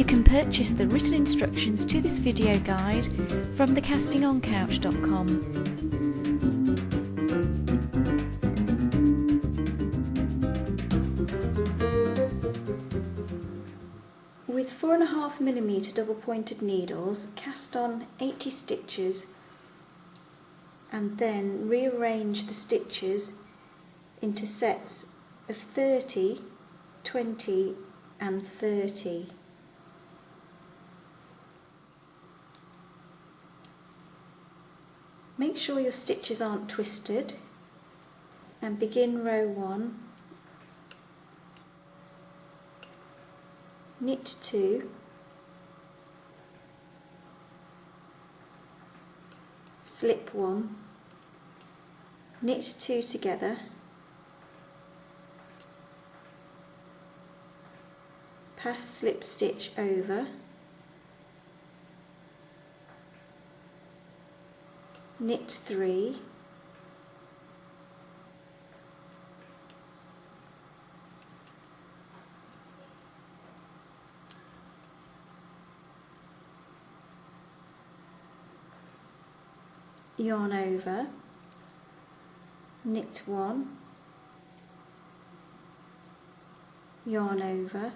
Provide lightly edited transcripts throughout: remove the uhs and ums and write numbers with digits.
You can purchase the written instructions to this video guide from thecastingoncouch.com. With 4.5mm double pointed needles, cast on 80 stitches and then rearrange the stitches into sets of 30, 20 and 30. Make sure your stitches aren't twisted and begin row 1, knit 2, slip 1, knit 2 together, pass slip stitch over, knit 3, yarn over, knit 1, yarn over,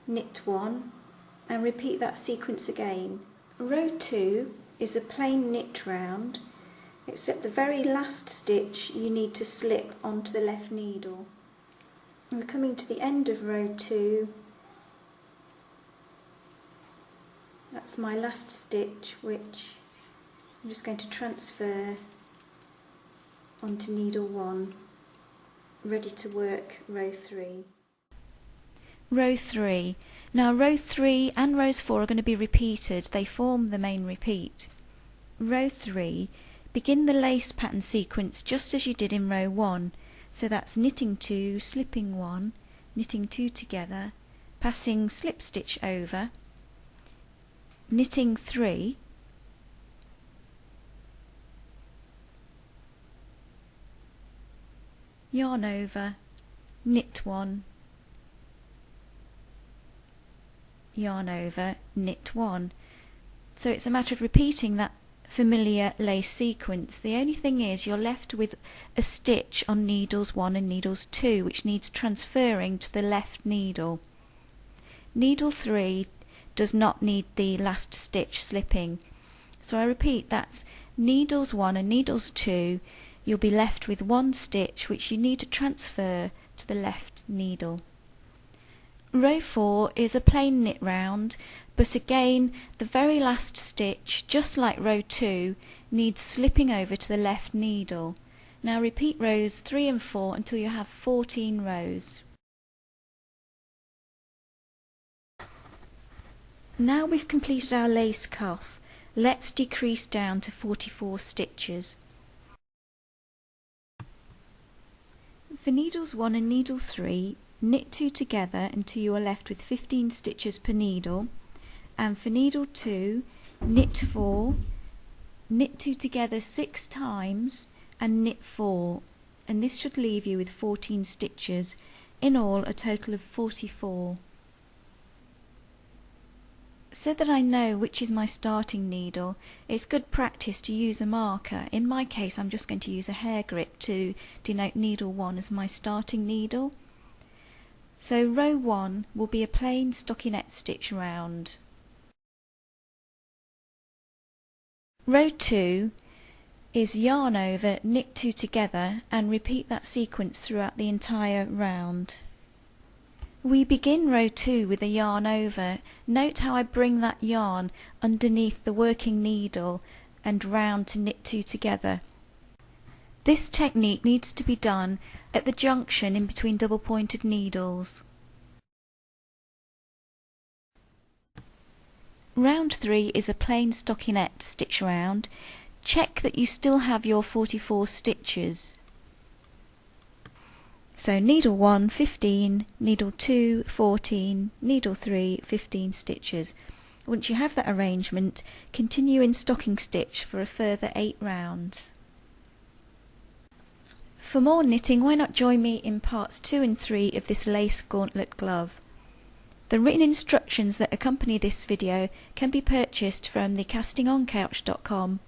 knit 1 and repeat that sequence again. Row 2 is a plain knit round, except the very last stitch you need to slip onto the left needle. And we're coming to the end of row 2. That's my last stitch, which I'm just going to transfer onto needle 1, ready to work row 3. Row 3. Now row 3 and rows 4 are going to be repeated, they form the main repeat. Row 3, begin the lace pattern sequence just as you did in row 1, so that's knitting 2, slipping 1, knitting 2 together, passing slip stitch over, knitting 3, yarn over, knit 1, yarn over, knit 1. So it's a matter of repeating that familiar lace sequence. The only thing is you're left with a stitch on needles 1 and needles 2 which needs transferring to the left needle. Needle 3 does not need the last stitch slipping. So I repeat, that's needles 1 and needles 2, you'll be left with one stitch which you need to transfer to the left needle. Row 4 is a plain knit round, but again the very last stitch, just like row 2, needs slipping over to the left needle. Now repeat rows 3 and 4 until you have 14 rows. Now we've completed our lace cuff, let's decrease down to 44 stitches. For needles 1 and needle 3, knit 2 together until you are left with 15 stitches per needle, and for needle 2, knit 4, knit 2 together 6 times and knit 4, and this should leave you with 14 stitches, in all a total of 44. So that I know which is my starting needle, it's good practice to use a marker. In my case I'm just going to use a hair grip to denote needle 1 as my starting needle. So row 1 will be a plain stockinette stitch round. Row 2 is yarn over, knit 2 together and repeat that sequence throughout the entire round. We begin row 2 with a yarn over. Note how I bring that yarn underneath the working needle and round to knit 2 together. This technique needs to be done at the junction in between double pointed needles. Round 3 is a plain stockinette stitch round. Check that you still have your 44 stitches. So needle 1 15, needle 2 14, needle 3 15 stitches. Once you have that arrangement, continue in stocking stitch for a further 8 rounds. For more knitting, why not join me in parts 2 and 3 of this lace gauntlet glove. The written instructions that accompany this video can be purchased from the castingoncouch.com.